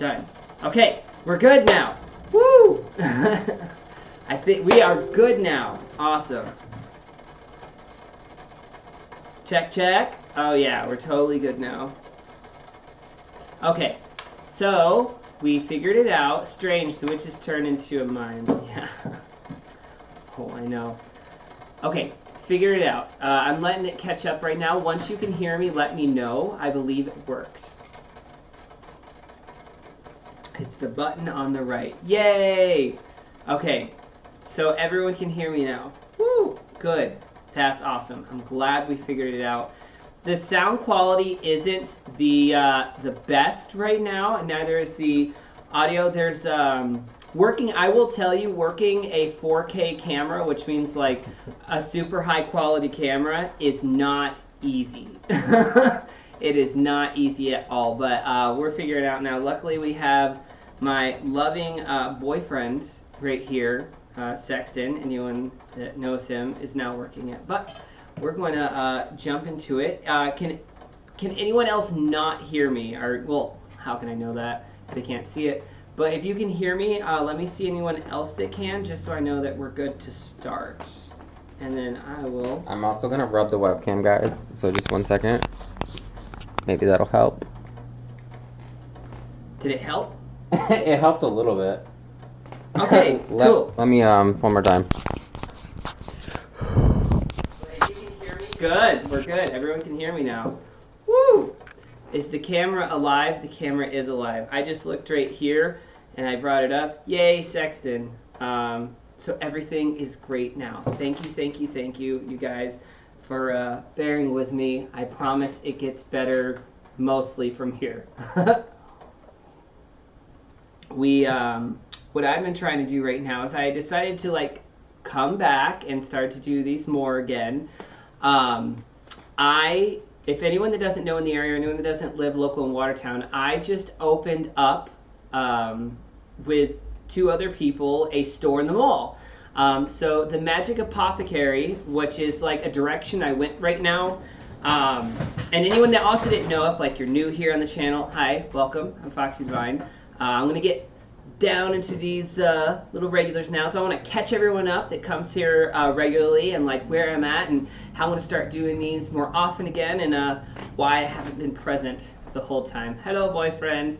Done. Okay, we're good now. Woo! I think we are good now. Awesome. Check, check. Oh yeah, we're totally good now. Okay, so we figured it out. Strange, the witch's turned into a mime. Yeah. Oh, I know. Okay, figured it out. I'm letting it catch up right now. Once you can hear me, let me know. I believe it worked. It's the button on the right. Yay! Okay, so everyone can hear me now. Woo! Good. That's awesome. I'm glad we figured it out. The sound quality isn't the best right now, and neither is the audio. There's I will tell you, working a 4K camera, which means like a super high quality camera, is not easy. It is not easy at all, but we're figuring it out now. Luckily, we have my loving boyfriend right here, Sexton. Anyone that knows him is now working it. But we're going to jump into it. Can anyone else not hear me? Or, well, how can I know that? They can't see it. But if you can hear me, let me see anyone else that can, just so I know that we're good to start. And then I will... I'm also going to rub the webcam, guys. So just 1 second. Maybe that'll help. Did it help? It helped a little bit. Okay, cool. Let me, one more time. If you can hear me, good. We're good. Everyone can hear me now. Woo! Is the camera alive? The camera is alive. I just looked right here, and I brought it up. Yay, Sexton. So everything is great now. Thank you, you guys, for bearing with me. I promise it gets better mostly from here. What I've been trying to do right now is I decided to like come back and start to do these more again. If anyone that doesn't know in the area, or anyone that doesn't live local in Watertown, I just opened up with 2 other people a store in the mall. So the Magic Apothecary, which is like a direction I went right now. And anyone that also didn't know, if like you're new here on the channel, hi, welcome. I'm Foxy Divine. I'm gonna get down into these little regulars now, so I want to catch everyone up that comes here regularly, and like where I'm at and how I'm going to start doing these more often again, and why I haven't been present the whole time. Hello, boyfriend.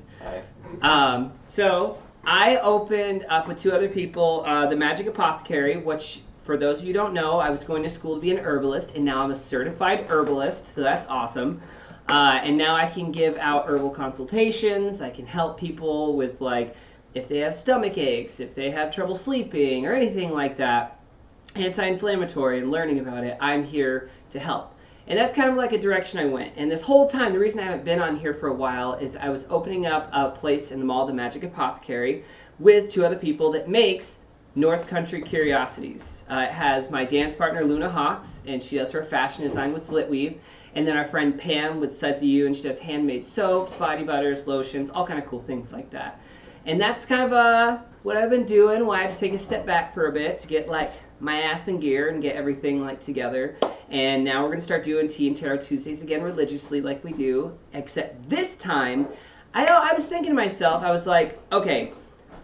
Hi. So I opened up with 2 other people the Magic Apothecary, which for those of you who don't know, I was going to school to be an herbalist, and now I'm a certified herbalist, so that's awesome. And now I can give out herbal consultations. I can help people with like if they have stomach aches, if they have trouble sleeping, or anything like that, anti-inflammatory, and learning about it, I'm here to help. And that's kind of like a direction I went. And this whole time, the reason I haven't been on here for a while is I was opening up a place in the mall, the Magic Apothecary, with 2 other people that makes North Country Curiosities. It has my dance partner, Luna Hawks, and she does her fashion design with Slit Weave. And then our friend Pam with Sudsy You, and she does handmade soaps, body butters, lotions, all kind of cool things like that. And that's kind of what I've been doing, why I had to take a step back for a bit to get like my ass in gear and get everything like together. And now we're going to start doing Tea and Tarot Tuesdays again religiously like we do, except this time, I was thinking to myself, I was like, okay,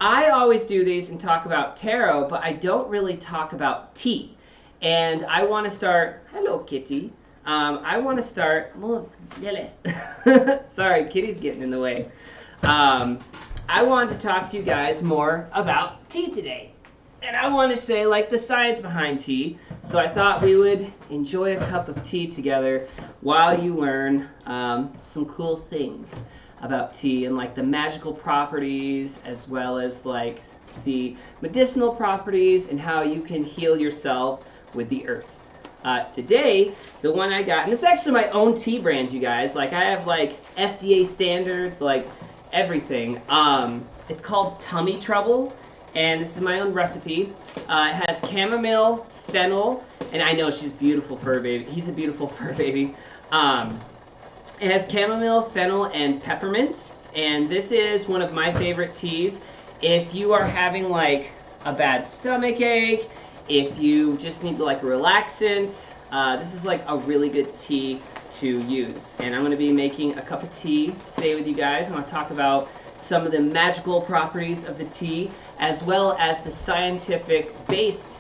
I always do these and talk about tarot, but I don't really talk about tea. And I want to start, hello kitty, I want to start, sorry, kitty's getting in the way. I wanted to talk to you guys more about tea today. And I want to say like the science behind tea. So I thought we would enjoy a cup of tea together while you learn some cool things about tea and like the magical properties as well as like the medicinal properties and how you can heal yourself with the earth. Today, the one I got, and it's actually my own tea brand, you guys. Like I have like FDA standards, like everything. It's called Tummy Trouble, and this is my own recipe. It has chamomile, fennel, and I know she's a beautiful fur baby. He's a beautiful fur baby. It has chamomile, fennel, and peppermint, and this is one of my favorite teas. If you are having like a bad stomach ache, if you just need to like a relaxant, this is like a really good tea to use. And I'm going to be making a cup of tea today with you guys. I'm going to talk about some of the magical properties of the tea, as well as the scientific-based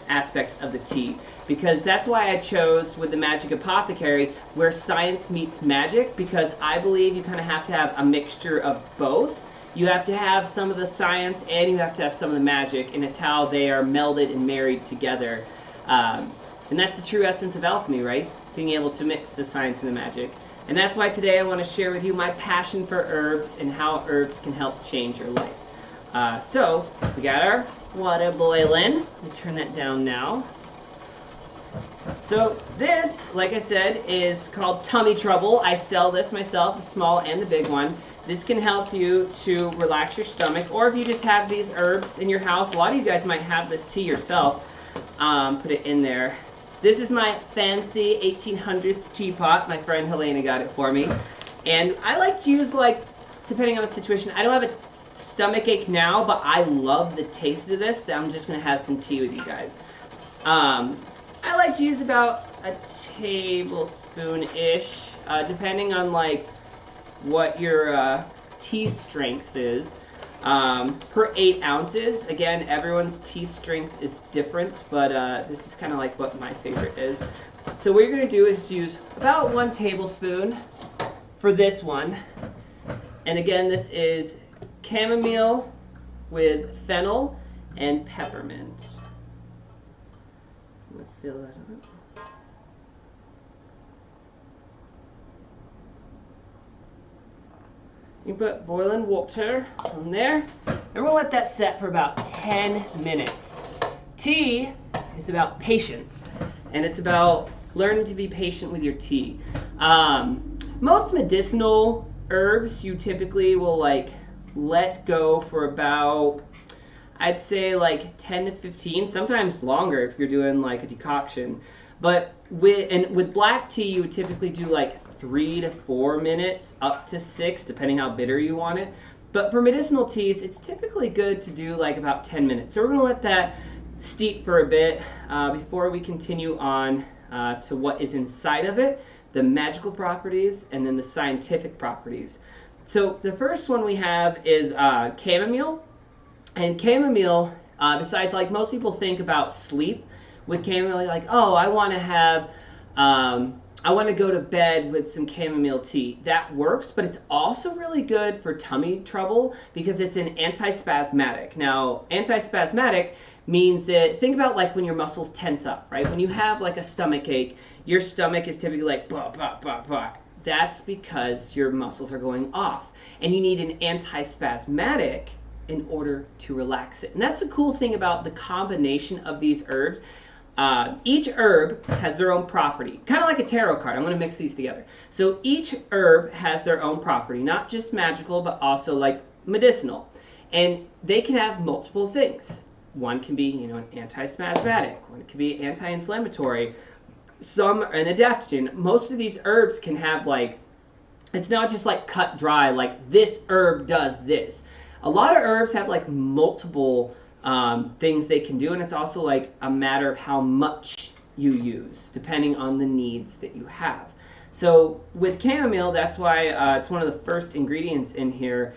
aspects of the tea. Because that's why I chose with the Magic Apothecary where science meets magic, because I believe you kind of have to have a mixture of both. You have to have some of the science and you have to have some of the magic, and it's how they are melded and married together. And that's the true essence of alchemy, right? Being able to mix the science and the magic. And that's why today I want to share with you my passion for herbs and how herbs can help change your life. So, we got our water boiling. Let me turn that down now. So this, like I said, is called Tummy Trouble. I sell this myself, the small and the big one. This can help you to relax your stomach, or if you just have these herbs in your house, a lot of you guys might have this tea yourself. Put it in there. This is my fancy 1800s teapot. My friend Helena got it for me. And I like to use, like, depending on the situation, I don't have a stomach ache now, but I love the taste of this. I'm just going to have some tea with you guys. I like to use about a tablespoon-ish, depending on, like, what your tea strength is. Per 8 ounces. Again, everyone's tea strength is different, but this is kind of like what my favorite is. So what you're going to do is use about 1 tablespoon for this one. And again, this is chamomile with fennel and peppermint. I'm going to fill that up. You put boiling water on there, and we'll let that set for about 10 minutes. Tea is about patience, and it's about learning to be patient with your tea. Most medicinal herbs you typically will like let go for about, I'd say like 10 to 15, sometimes longer if you're doing like a decoction. But with black tea, you would typically do like 3 to 4 minutes, up to 6, depending how bitter you want it. But for medicinal teas, it's typically good to do like about 10 minutes. So we're going to let that steep for a bit before we continue on to what is inside of it, the magical properties, and then the scientific properties. So the first one we have is chamomile. And chamomile, besides, like, most people think about sleep with chamomile, like, oh, I want to have I want to go to bed with some chamomile tea. That works, but it's also really good for tummy trouble because it's an antispasmodic. Now, antispasmodic means that, think about like when your muscles tense up, right? When you have like a stomach ache, your stomach is typically like, bah, bah, bah, bah. That's because your muscles are going off. And you need an antispasmodic in order to relax it. And that's the cool thing about the combination of these herbs. Each herb has their own property, kind of like a tarot card. I'm going to mix these together. So each herb has their own property, not just magical, but also like medicinal. And they can have multiple things. One can be, you know, an antispasmodic. One can be anti-inflammatory. Some an adaptogen. Most of these herbs can have like, it's not just like cut dry, like this herb does this. A lot of herbs have like multiple things they can do, and it's also like a matter of how much you use depending on the needs that you have. So with chamomile, that's why it's one of the first ingredients in here,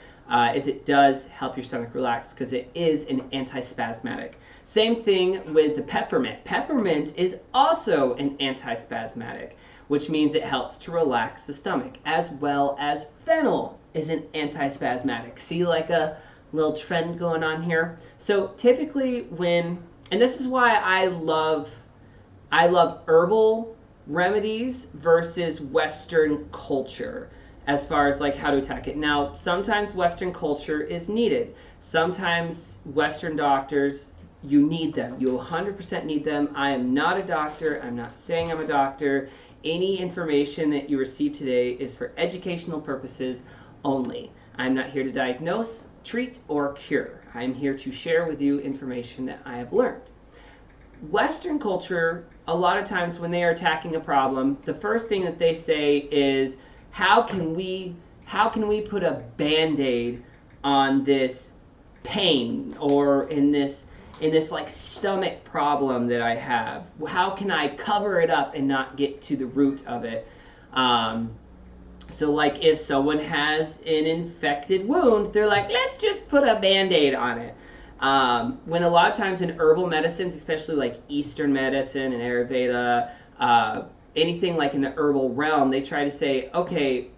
is it does help your stomach relax because it is an antispasmodic. Same thing with the peppermint. Peppermint is also an antispasmodic, which means it helps to relax the stomach, as well as fennel is an antispasmodic. See, like a little trend going on here. So typically when, and this is why I love herbal remedies versus Western culture as far as like how to attack it. Now, sometimes Western culture is needed. Sometimes Western doctors, you need them. You 100% need them. I am not a doctor. I'm not saying I'm a doctor. Any information that you receive today is for educational purposes only. I'm not here to diagnose, treat, or cure. I'm here to share with you information that I have learned. Western culture, a lot of times when they are attacking a problem, the first thing that they say is, how can we put a Band-Aid on this pain, or in this like stomach problem that I have? How can I cover it up and not get to the root of it? So, like, if someone has an infected wound, they're like, let's just put a band-aid on it. When a lot of times in herbal medicines, especially like Eastern medicine and Ayurveda, anything like in the herbal realm, they try to say, okay,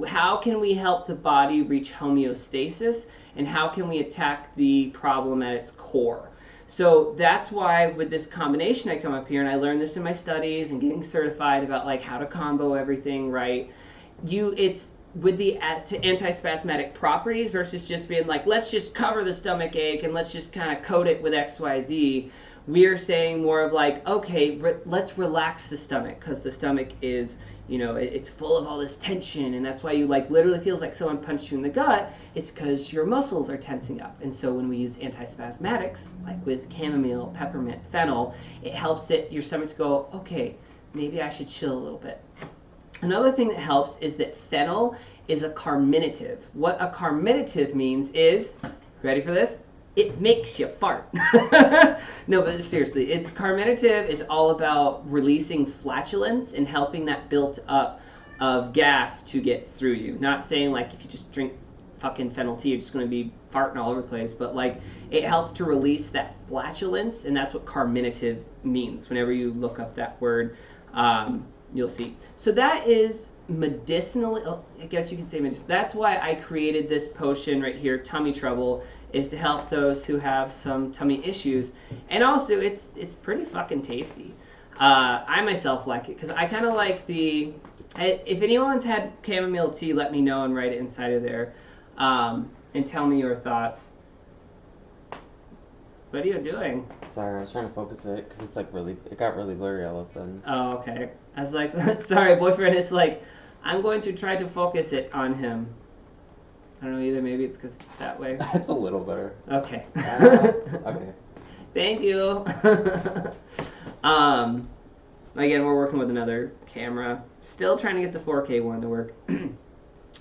how can we help the body reach homeostasis, and how can we attack the problem at its core? So that's why with this combination I come up here and I learned this in my studies and getting certified about like how to combo everything right. It's with the antispasmodic properties versus just being like, let's just cover the stomach ache and let's just kind of coat it with XYZ. We're saying more of like, okay, let's relax the stomach, because the stomach is, it's full of all this tension, and that's why you like literally feels like someone punched you in the gut. It's because your muscles are tensing up. And so when we use antispasmodics, like with chamomile, peppermint, fennel, it helps your stomach to go, okay, maybe I should chill a little bit. Another thing that helps is that fennel is a carminative. What a carminative means is, ready for this? It makes you fart. No, but seriously, carminative is all about releasing flatulence and helping that built up of gas to get through you. Not saying like if you just drink fucking fennel tea, you're just going to be farting all over the place, but like it helps to release that flatulence, and that's what carminative means. Whenever you look up that word, you'll see. So that is medicinally, I guess you can say medicinal. That's why I created this potion right here, Tummy Trouble, is to help those who have some tummy issues. And also, it's pretty fucking tasty. I myself like it, because I kind of like if anyone's had chamomile tea, let me know and write it inside of there. And tell me your thoughts. What are you doing? Sorry, I was trying to focus it because it's like it got really blurry all of a sudden. Oh, okay. I was like, sorry, boyfriend is like, I'm going to try to focus it on him. I don't know either, maybe it's because it's that way. It's a little better. Okay. Okay. Thank you. Again, we're working with another camera. Still trying to get the 4K one to work.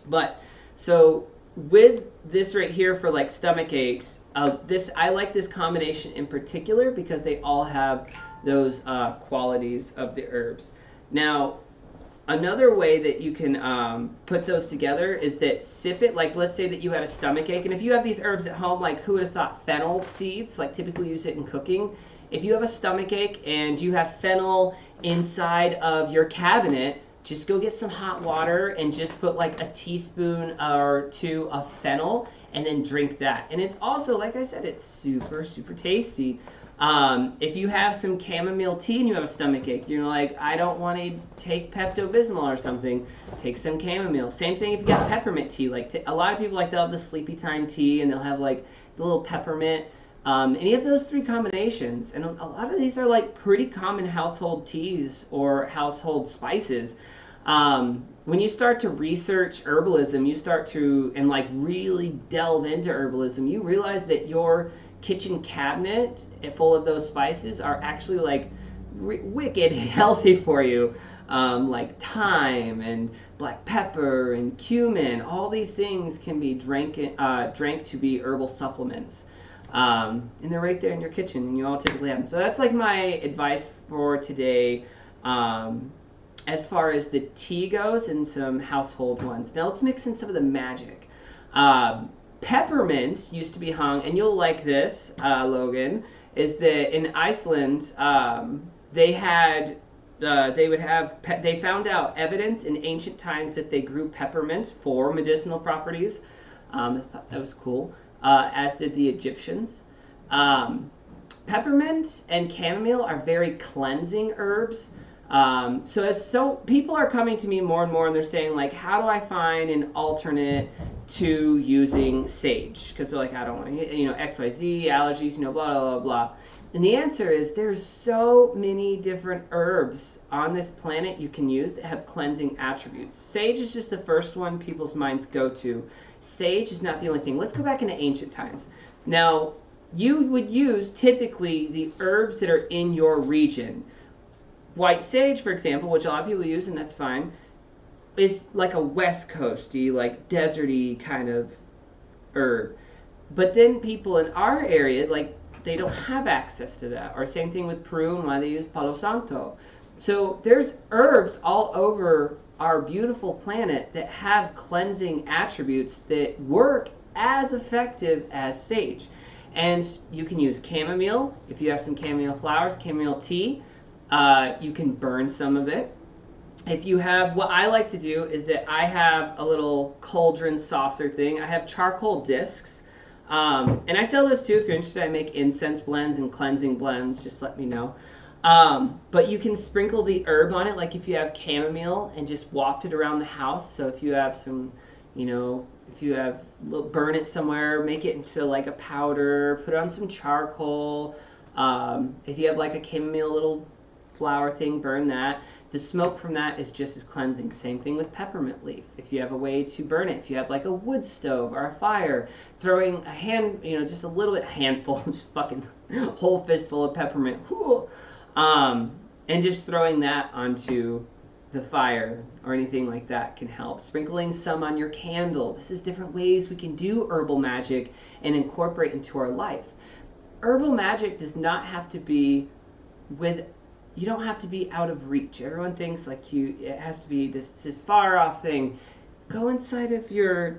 But, so with this right here for like stomach aches, I like this combination in particular because they all have those qualities of the herbs. Now, another way that you can put those together is that sip it, like let's say that you had a stomach ache, and if you have these herbs at home, like who would have thought fennel seeds, like typically use it in cooking. If you have a stomach ache and you have fennel inside of your cabinet, just go get some hot water and just put like a teaspoon or two of fennel and then drink that. And it's also, like I said, it's super, super tasty. If you have some chamomile tea and you have a stomach ache, you're like, I don't want to take Pepto-Bismol or something, take some chamomile. Same thing if you got peppermint tea. Like a lot of people, like they'll have the sleepy time tea and they'll have like the little peppermint. Any of those three combinations, and a lot of these are like pretty common household teas or household spices. When you start to research herbalism, you start to, and like really delve into herbalism, you realize that your kitchen cabinet full of those spices are actually like wicked healthy for you. Like thyme and black pepper and cumin, all these things can be drank to be herbal supplements. And they're right there in your kitchen, and you all typically have them. So that's like my advice for today, as far as the tea goes, and some household ones. Now let's mix in some of the magic. Peppermint used to be hung, and you'll like this, Logan, is that in Iceland, they found out evidence in ancient times that they grew peppermint for medicinal properties. I thought that was cool. As did the Egyptians. Peppermint and chamomile are very cleansing herbs. So people are coming to me more and more, and they're saying like, how do I find an alternate to using sage? Because they're like, I don't want to, XYZ, allergies, blah, blah, blah, blah. And the answer is there's so many different herbs on this planet you can use that have cleansing attributes. Sage is just the first one people's minds go to. Sage is not the only thing. Let's go back into ancient times. Now, you would use typically the herbs that are in your region. White sage, for example, which a lot of people use, and that's fine, is like a West Coasty, like deserty kind of herb. But then people in our area, like, they don't have access to that. Or same thing with Peru and why they use Palo Santo. So there's herbs all over our beautiful planet that have cleansing attributes that work as effective as sage. And you can use chamomile. If you have some chamomile flowers, chamomile tea, you can burn some of it. If you have, what I like to do is that I have a little cauldron saucer thing. I have charcoal discs. And I sell those too. If you're interested, I make incense blends and cleansing blends. Just let me know. But you can sprinkle the herb on it, like if you have chamomile, and just waft it around the house. So if you have some, you know, if you have, burn it somewhere, make it into like a powder, put on some charcoal. If you have like a chamomile little flower thing, burn that. The smoke from that is just as cleansing. Same thing with peppermint leaf. If you have a way to burn it, if you have like a wood stove or a fire, throwing a hand, you know, just a little bit, handful, just fucking whole fistful of peppermint, and just throwing that onto the fire or anything like that can help. Sprinkling some on your candle. This is different ways we can do herbal magic and incorporate into our life. Herbal magic does not have to be with, you don't have to be out of reach. Everyone thinks like it has to be this far off thing. Go inside of your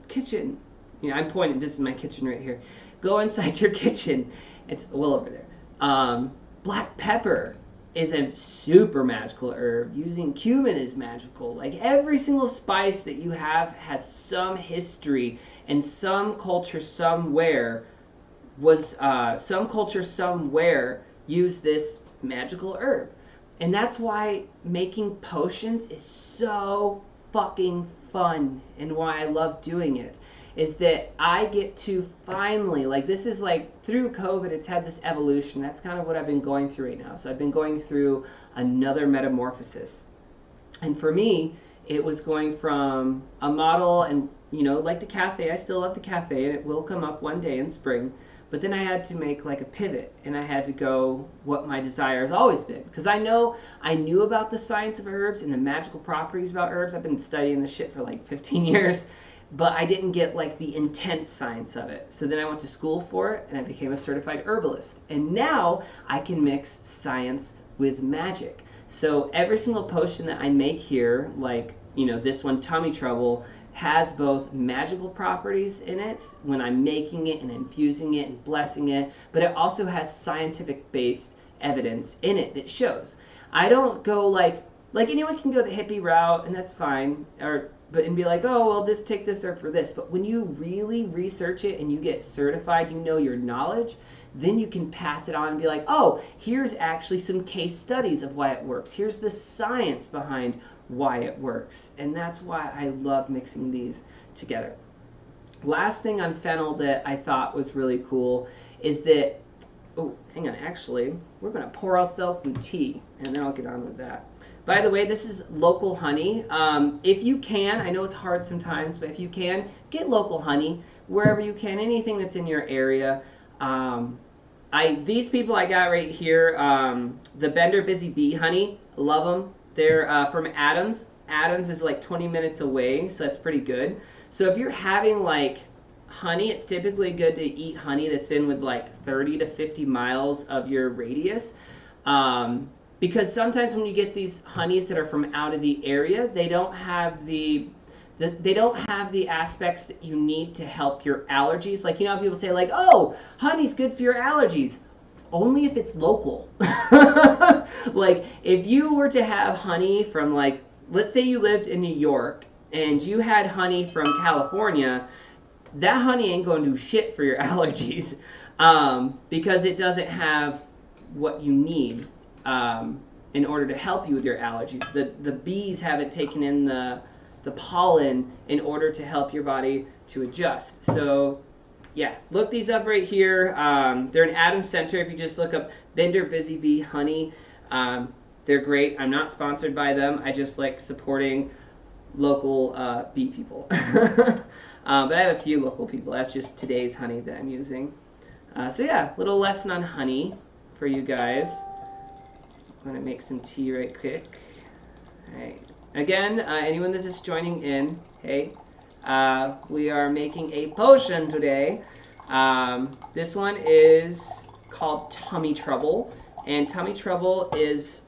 kitchen. You know, I'm pointing, this is my kitchen right here. Go inside your kitchen. It's well over there. Black pepper is a super magical herb. Using cumin is magical. Like every single spice that you have has some history, and some culture somewhere used this magical herb. And that's why making potions is so fucking fun, and why I love doing it is that I get to finally, like, this is like through COVID, it's had this evolution. That's kind of what I've been going through right now. So I've been going through another metamorphosis. And for me, it was going from a model, and, you know, like the cafe, I still love the cafe, and it will come up one day in spring. But then I had to make like a pivot, and I had to go what my desire has always been. Because I knew about the science of herbs and the magical properties about herbs. I've been studying this shit for like 15 years. But I didn't get like the intense science of it. So then I went to school for it, and I became a certified herbalist. And now I can mix science with magic. So every single potion that I make here, like, you know, this one, Tummy Trouble, has both magical properties in it when I'm making it and infusing it and blessing it, but it also has scientific based evidence in it that shows. I don't go like anyone can go the hippie route, and that's fine, and be like, oh, well, take this herb for this. But when you really research it and you get certified, you know your knowledge, then you can pass it on and be like, oh, here's actually some case studies of why it works. Here's the science behind why it works. And that's why I love mixing these together. Last thing on fennel that I thought was really cool is that, oh, hang on, actually, we're going to pour ourselves some tea, and then I'll get on with that. By the way, this is local honey. If you can, I know it's hard sometimes, but if you can, get local honey wherever you can, anything that's in your area. These people I got right here, the Bender Busy Bee honey, love them. They're from Adams. Adams is like 20 minutes away, so that's pretty good. So if you're having like honey, it's typically good to eat honey that's in with like 30 to 50 miles of your radius. Because sometimes when you get these honeys that are from out of the area, they don't have the aspects that you need to help your allergies. Like, you know how people say like, oh, honey's good for your allergies. Only if it's local. Like, if you were to have honey from, like, let's say you lived in New York and you had honey from California, that honey ain't going to do shit for your allergies, because it doesn't have what you need in order to help you with your allergies. The bees haven't taken in the pollen in order to help your body to adjust. So yeah, look these up right here. They're in Adams Center. If you just look up Bender Busy Bee honey, they're great. I'm not sponsored by them. I just like supporting local bee people. But I have a few local people. That's just today's honey that I'm using. So yeah, little lesson on honey for you guys. I'm going to make some tea right quick. All right. Again, anyone that's just joining in, hey, we are making a potion today. This one is called Tummy Trouble, and Tummy Trouble is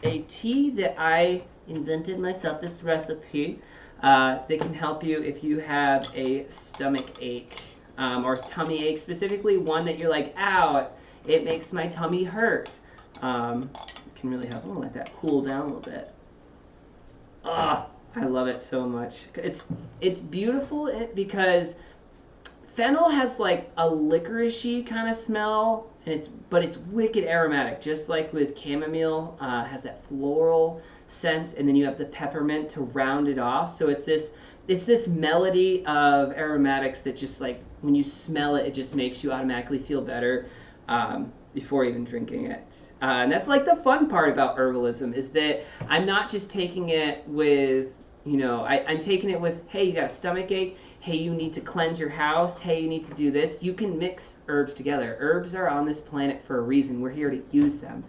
a tea that I invented myself this recipe that can help you if you have a stomach ache or tummy ache, specifically one that you're like, ow, it makes my tummy hurt. It can really help. I'm gonna let that cool down a little bit. Ah, I love it so much. It's beautiful because fennel has like a licoricey kind of smell, and but it's wicked aromatic, just like with chamomile. Has that floral scent, and then you have the peppermint to round it off. So it's this melody of aromatics that just like when you smell it, it just makes you automatically feel better before even drinking it. And that's like the fun part about herbalism, is that I'm not just taking it with, I'm taking it with, hey, you got a stomach ache, hey, you need to cleanse your house, hey, you need to do this. You can mix herbs together. Herbs are on this planet for a reason. We're here to use them.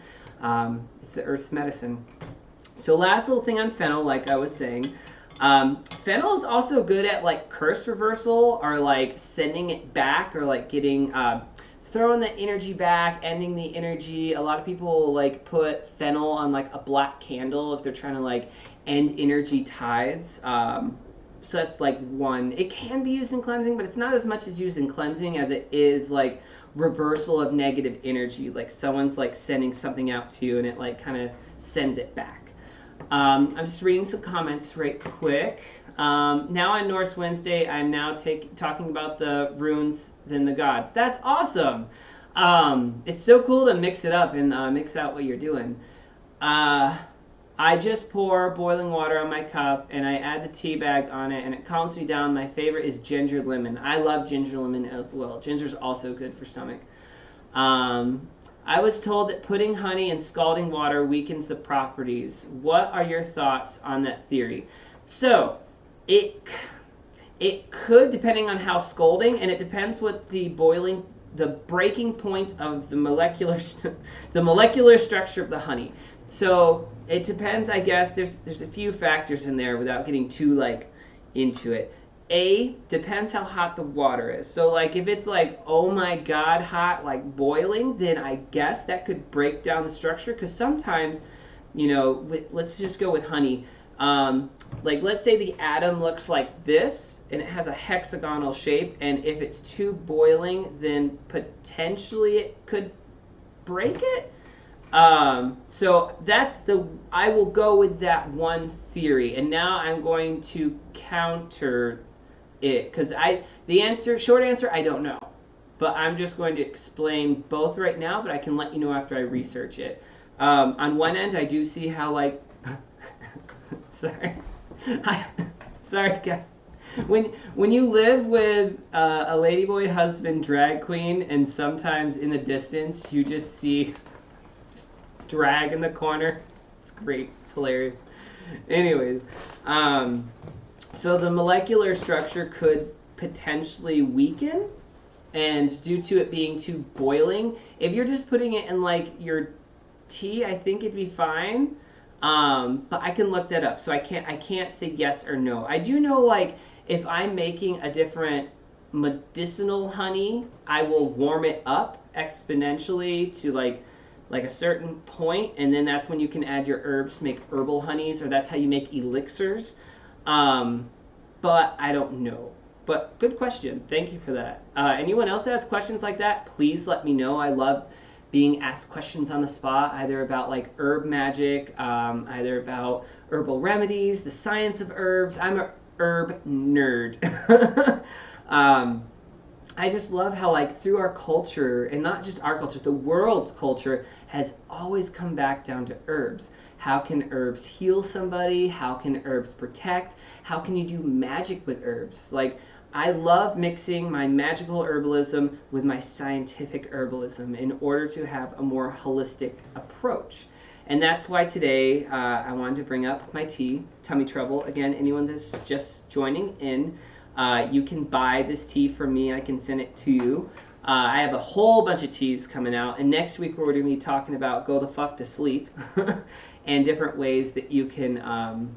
It's the earth's medicine. So last little thing on fennel, like I was saying, fennel is also good at like curse reversal, or like sending it back, or like getting throwing the energy back, ending the energy. A lot of people like put fennel on like a black candle if they're trying to like end energy ties. So that's like one. It can be used in cleansing, but it's not as much as used in cleansing as it is like reversal of negative energy. Like someone's like sending something out to you and it like kind of sends it back. I'm just reading some comments right quick. Now on Norse Wednesday, I'm now talking about the runes than the gods. That's awesome. It's so cool to mix it up and mix out what you're doing. I just pour boiling water on my cup and I add the tea bag on it and it calms me down. My favorite is ginger lemon. I love ginger lemon as well. Ginger's also good for stomach. I was told that putting honey in scalding water weakens the properties. What are your thoughts on that theory? So, it could, depending on how scalding, and it depends what the breaking point of the molecular structure of the honey. So it depends, I guess. There's a few factors in there without getting too like into it. Depends how hot the water is. So like if it's like, oh my god, hot, like boiling, then I guess that could break down the structure, because sometimes, let's just go with honey. Like let's say the atom looks like this and it has a hexagonal shape, and if it's too boiling, then potentially it could break it. So I will go with that one theory, and now I'm going to counter it, because short answer, I don't know, but I'm just going to explain both right now, but I can let you know after I research it. On one end, I do see how like, sorry guys. When you live with a ladyboy husband drag queen, and sometimes in the distance you just see drag in the corner, it's great, it's hilarious. Anyways, so the molecular structure could potentially weaken, and due to it being too boiling, if you're just putting it in like your tea, I think it'd be fine. But I can look that up, so I can't say yes or no. I do know, like, if I'm making a different medicinal honey, I will warm it up exponentially to like a certain point, and then that's when you can add your herbs to make herbal honeys, or that's how you make elixirs. But I don't know. But good question. Thank you for that. Anyone else that has questions like that, please let me know. I love being asked questions on the spot, either about like herb magic, either about herbal remedies, the science of herbs. I'm a herb nerd. I just love how like through our culture, and not just our culture, the world's culture has always come back down to herbs. How can herbs heal somebody? How can herbs protect? How can you do magic with herbs? Like, I love mixing my magical herbalism with my scientific herbalism in order to have a more holistic approach. And that's why today I wanted to bring up my tea, Tummy Trouble. Again, anyone that's just joining in, you can buy this tea from me. I can send it to you. I have a whole bunch of teas coming out, and next week we're going to be talking about go the fuck to sleep and different ways that you can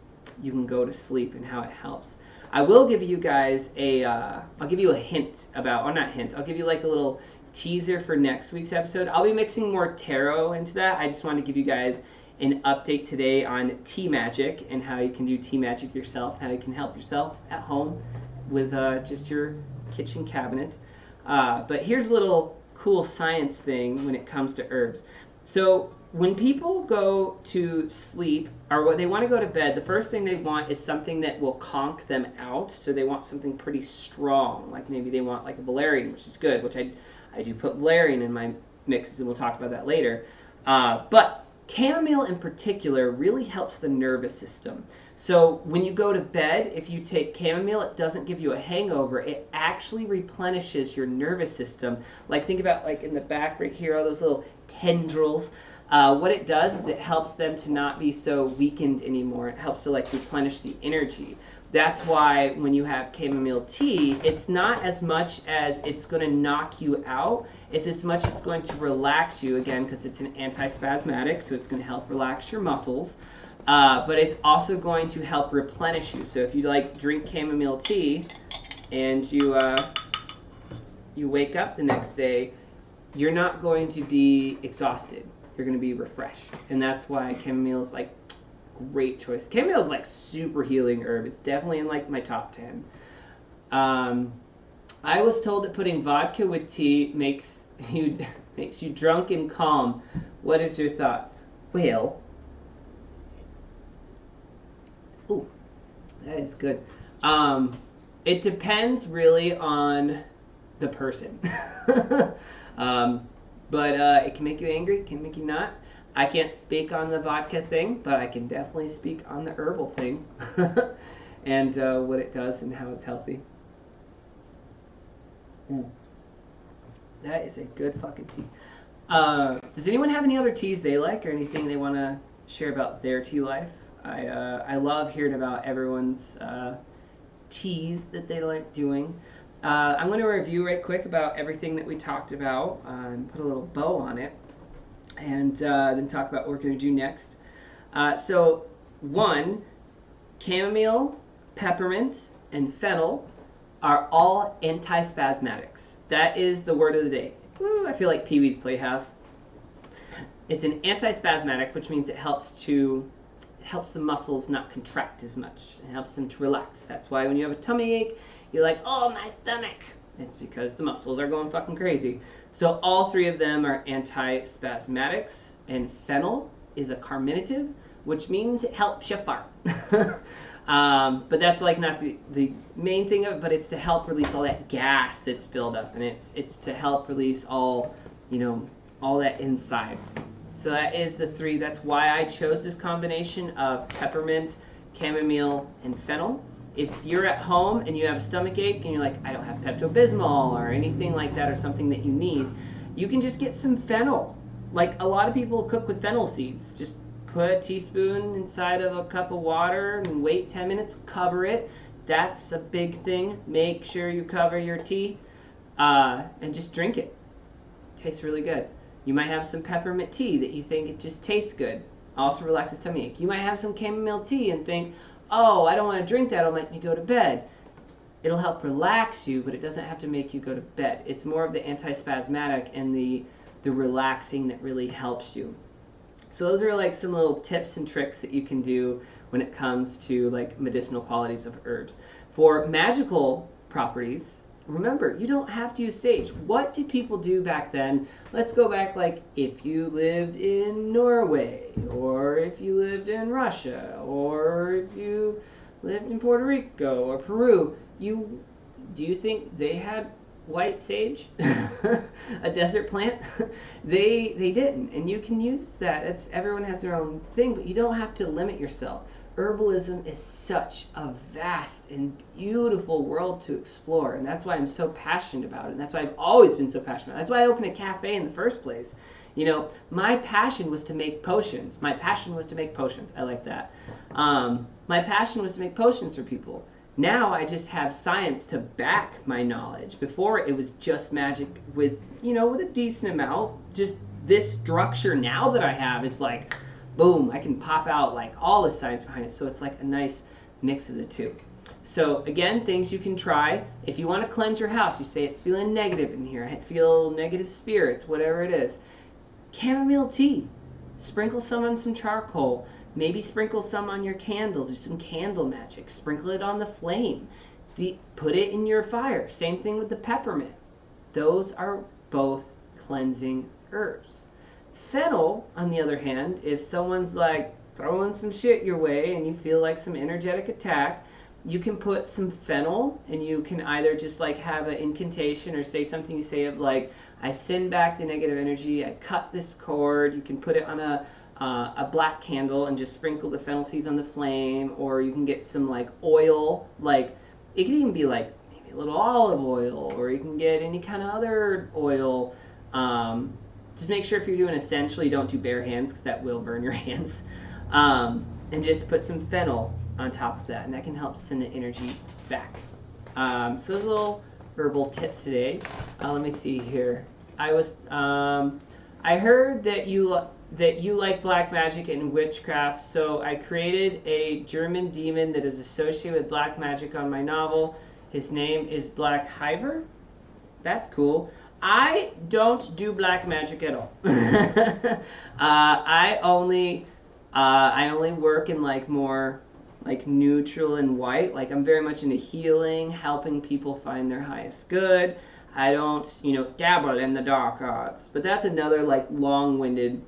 go to sleep and how it helps. I will give you guys I'll give you a hint about, or not hint, I'll give you like a little teaser for next week's episode. I'll be mixing more tarot into that. I just want to give you guys an update today on tea magic and how you can do tea magic yourself, how you can help yourself at home with just your kitchen cabinet. But here's a little cool science thing when it comes to herbs. So when people go to sleep or when they want to go to bed, the first thing they want is something that will conk them out. So they want something pretty strong, like maybe they want like a valerian, which is good, which I do put valerian in my mixes, and we'll talk about that later. But chamomile in particular really helps the nervous system. So when you go to bed, if you take chamomile, it doesn't give you a hangover. It actually replenishes your nervous system. Like think about like in the back right here, all those little tendrils. What it does is it helps them to not be so weakened anymore. It helps to like replenish the energy. That's why when you have chamomile tea, it's not as much as it's going to knock you out. It's as much as it's going to relax you, again, because it's an antispasmodic, so it's going to help relax your muscles. But it's also going to help replenish you. So if you like drink chamomile tea and you wake up the next day, you're not going to be exhausted. You're going to be refreshed. And that's why chamomile is like great choice. Chamomile is like super healing herb. It's definitely in like my top 10. I was told that putting vodka with tea makes you drunk and calm. What is your thoughts? Well, ooh, that is good. It depends really on the person. But it can make you angry, it can make you not. I can't speak on the vodka thing, but I can definitely speak on the herbal thing and what it does and how it's healthy. That is a good fucking tea. Does anyone have any other teas they like or anything they want to share about their tea life? I love hearing about everyone's teas that they like doing. I'm going to review right quick about everything that we talked about and put a little bow on it, and then talk about what we're going to do next. So, 1, chamomile, peppermint, and fennel are all antispasmodics. That is the word of the day. Woo, I feel like Pee-wee's Playhouse. It's an antispasmodic, which means it helps the muscles not contract as much. It helps them to relax. That's why when you have a tummy ache, you're like, oh, my stomach. It's because the muscles are going fucking crazy. So all 3 of them are antispasmodics, and fennel is a carminative, which means it helps you fart. But that's like not the main thing of it, but it's to help release all that gas that's built up, and it's to help release all, all that inside. So that is the 3. That's why I chose this combination of peppermint, chamomile, and fennel. If you're at home and you have a stomach ache and you're like, I don't have Pepto-Bismol or anything like that or something that you need, you can just get some fennel. Like a lot of people cook with fennel seeds. Just put a teaspoon inside of a cup of water and wait 10 minutes, cover it. That's a big thing. Make sure you cover your tea and just drink it. Tastes really good. You might have some peppermint tea that you think it just tastes good. Also relaxes tummy ache. You might have some chamomile tea and think, oh, I don't want to drink that, it'll make me go to bed. It'll help relax you, but it doesn't have to make you go to bed. It's more of the antispasmodic and the relaxing that really helps you. So those are like some little tips and tricks that you can do when it comes to like medicinal qualities of herbs. For magical properties, remember, you don't have to use sage. What did people do back then? Let's go back like if you lived in Norway, or if you lived in Russia, or if you lived in Puerto Rico or Peru. Do you think they had white sage? A desert plant? They didn't, and you can use that. Everyone has their own thing, but you don't have to limit yourself. Herbalism is such a vast and beautiful world to explore, and that's why I'm so passionate about it, and that's why I've always been so passionate. That's why I opened a cafe in the first place. My passion was to make potions. My passion was to make potions. I like that. My passion was to make potions for people. Now I just have science to back my knowledge. Before it was just magic with a decent amount. Just this structure now that I have is like, boom, I can pop out like all the science behind it. So it's like a nice mix of the two. So again, things you can try. If you want to cleanse your house, you say it's feeling negative in here, I feel negative spirits, whatever it is. Chamomile tea. Sprinkle some on some charcoal. Maybe sprinkle some on your candle. Do some candle magic. Sprinkle it on the flame. Put it in your fire. Same thing with the peppermint. Those are both cleansing herbs. Fennel, on the other hand, if someone's like throwing some shit your way and you feel like some energetic attack, you can put some fennel, and you can either just like have an incantation or say something you say of like, I send back the negative energy, I cut this cord. You can put it on a black candle and just sprinkle the fennel seeds on the flame, or you can get some like oil, like it could even be like maybe a little olive oil, or you can get any kind of other oil. Just make sure if you're doing essential, you don't do bare hands because that will burn your hands. And just put some fennel on top of that, and that can help send the energy back. So those little herbal tips today. Let me see here. I heard that you like black magic and witchcraft, so I created a German demon that is associated with black magic on my novel. His name is Black Hiver. That's cool. I don't do black magic at all. I only work in like more like neutral and white. Like I'm very much into healing, helping people find their highest good. I don't, dabble in the dark arts. But that's another like long-winded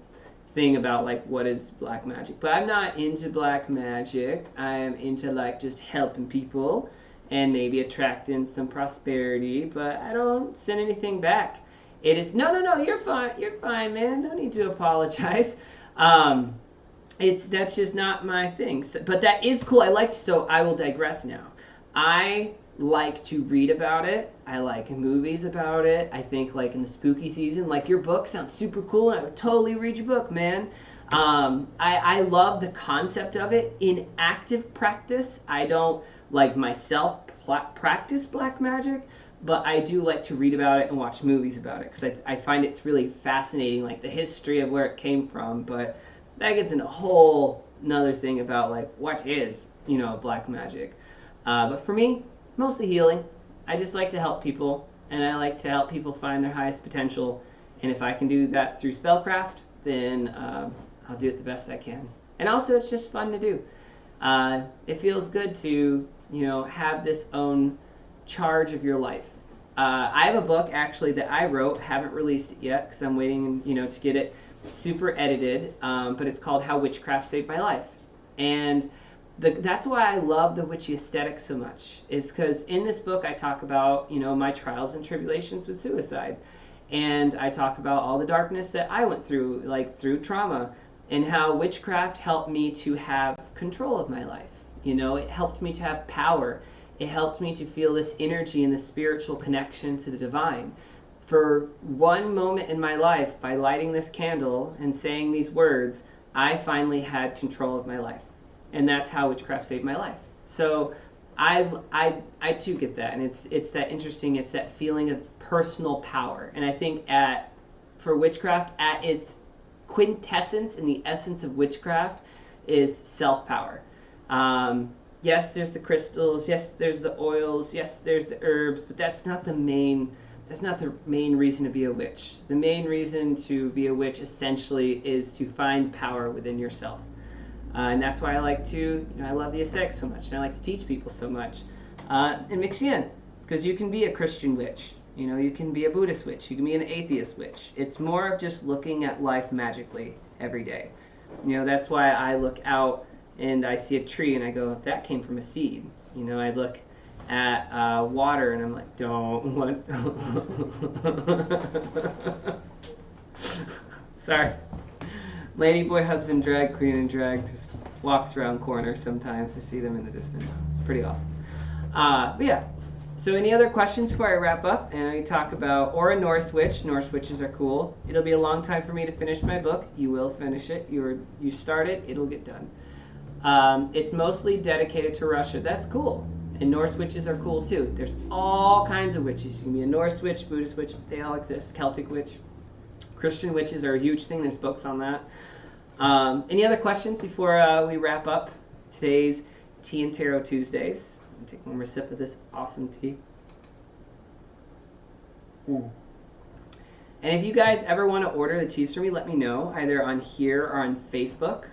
thing about like what is black magic. But I'm not into black magic. I am into like just helping people and maybe attracting some prosperity, but I don't send anything back. It is no, you're fine, man. No need to apologize. That's just not my thing. So, but that is cool. So I will digress now. I like to read about it. I like movies about it. I think like in the spooky season, like your book sounds super cool, and I would totally read your book, man. I love the concept of it. In active practice, I don't like myself practice black magic, but I do like to read about it and watch movies about it because I find it's really fascinating, like the history of where it came from. But that gets into a whole another thing about like what is black magic. But for me, mostly healing. I just like to help people, and I like to help people find their highest potential. And if I can do that through spellcraft, then I'll do it the best I can. And also, it's just fun to do. It feels good to have this own charge of your life. I have a book actually that I wrote, haven't released it yet because I'm waiting to get it super edited, but it's called How Witchcraft Saved My Life. And that's why I love the witchy aesthetic so much, is because in this book I talk about my trials and tribulations with suicide, and I talk about all the darkness that I went through, like through trauma, and how witchcraft helped me to have control of my life. It helped me to have power. It helped me to feel this energy and the spiritual connection to the divine. For one moment in my life, by lighting this candle and saying these words, I finally had control of my life. And that's how witchcraft saved my life. So I too get that. And it's that interesting, it's that feeling of personal power. And I think for witchcraft, at its quintessence and the essence of witchcraft is self-power. Yes, there's the crystals, yes, there's the oils, yes, there's the herbs, but that's not the main reason to be a witch. The main reason to be a witch essentially is to find power within yourself. And that's why I like to, I love the aesthetic so much, and I like to teach people so much. And mix in, because you can be a Christian witch, you can be a Buddhist witch, you can be an atheist witch. It's more of just looking at life magically every day. That's why I look out and I see a tree and I go, that came from a seed. I look at water and I'm like, don't want. Sorry. Ladyboy husband, drag queen, and drag just walks around corners sometimes. I see them in the distance. It's pretty awesome. But yeah. So any other questions before I wrap up? And we talk about, or a Norse witch. Norse witches are cool. It'll be a long time for me to finish my book. You will finish it. You start it. It'll get done. It's mostly dedicated to Russia. That's cool. And Norse witches are cool too. There's all kinds of witches. You can be a Norse witch, Buddhist witch. They all exist. Celtic witch. Christian witches are a huge thing. There's books on that. Any other questions before we wrap up today's Tea and Tarot Tuesdays? I'll take one more sip of this awesome tea. And if you guys ever want to order the teas from me, let me know, either on here or on Facebook.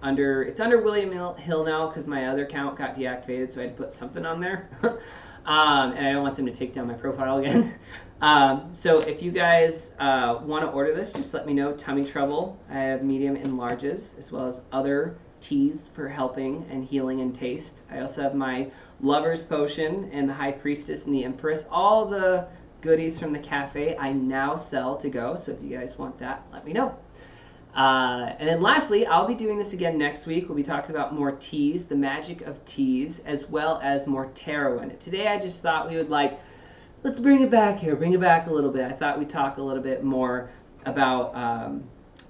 It's under William Hill now because my other account got deactivated, so I had to put something on there. And I don't want them to take down my profile again. So if you guys want to order this, just let me know. Tummy trouble, I have medium and larges, as well as other teas for helping and healing and taste. I also have my Lover's Potion and the High Priestess and the Empress. All the goodies from the cafe I now sell to go, so if you guys want that, let me know. And then lastly, I'll be doing this again next week. We'll be talking about more teas, the magic of teas, as well as more tarot in it. Today I just thought we would let's bring it back here, bring it back a little bit. I thought we'd talk a little bit more about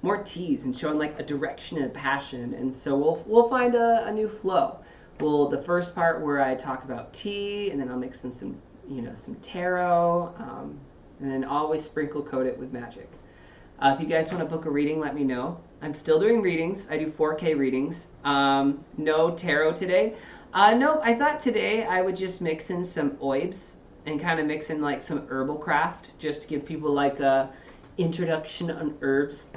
more teas and showing like a direction and a passion. And so we'll find a new flow. The first part where I talk about tea, and then I'll mix in some tarot, and then always sprinkle coat it with magic. If you guys want to book a reading, let me know. I'm still doing readings. I do 4K readings. No tarot today. No, I thought today I would just mix in some oibs and kind of mix in like some herbal craft just to give people like a introduction on herbs.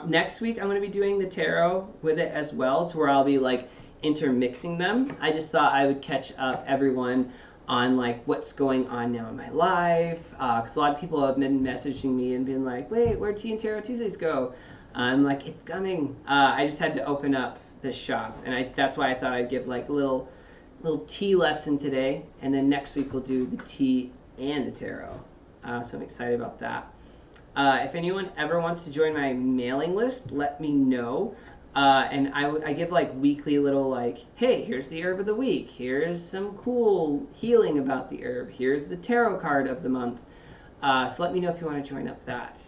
Next week I'm going to be doing the tarot with it as well, to where I'll be like intermixing them. I just thought I would catch up everyone on like what's going on now in my life, because a lot of people have been messaging me and been like, wait, where'd Tea and Tarot Tuesdays go? I'm like, it's coming. I just had to open up the shop, and that's why I thought I'd give like a little tea lesson today, and then next week we'll do the tea and the tarot. So I'm excited about that. If anyone ever wants to join my mailing list, let me know. And I give like weekly little like, hey, here's the herb of the week. Here's some cool healing about the herb. Here's the tarot card of the month. So let me know if you want to join up that.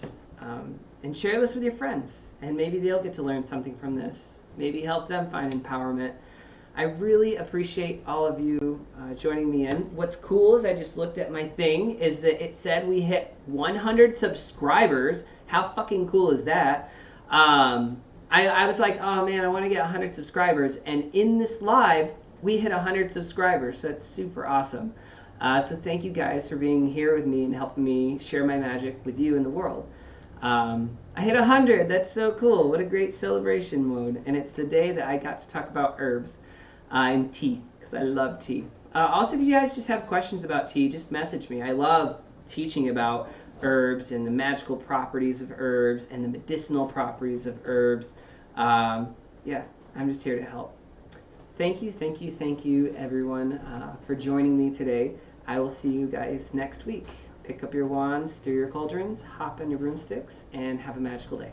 And share this with your friends. And maybe they'll get to learn something from this. Maybe help them find empowerment. I really appreciate all of you joining me in. What's cool is I just looked at my thing, is that it said we hit 100 subscribers. How fucking cool is that? I was like, oh man, I want to get 100 subscribers. And in this live, we hit 100 subscribers. So that's super awesome. So thank you guys for being here with me and helping me share my magic with you in the world. I hit 100. That's so cool. What a great celebration mode. And it's the day that I got to talk about herbs and tea, because I love tea. Also, if you guys just have questions about tea, just message me. I love teaching about herbs and the magical properties of herbs and the medicinal properties of herbs. Yeah, I'm just here to help. Thank you, everyone, for joining me today. I will see you guys next week. Pick up your wands, stir your cauldrons, hop on your broomsticks, and have a magical day.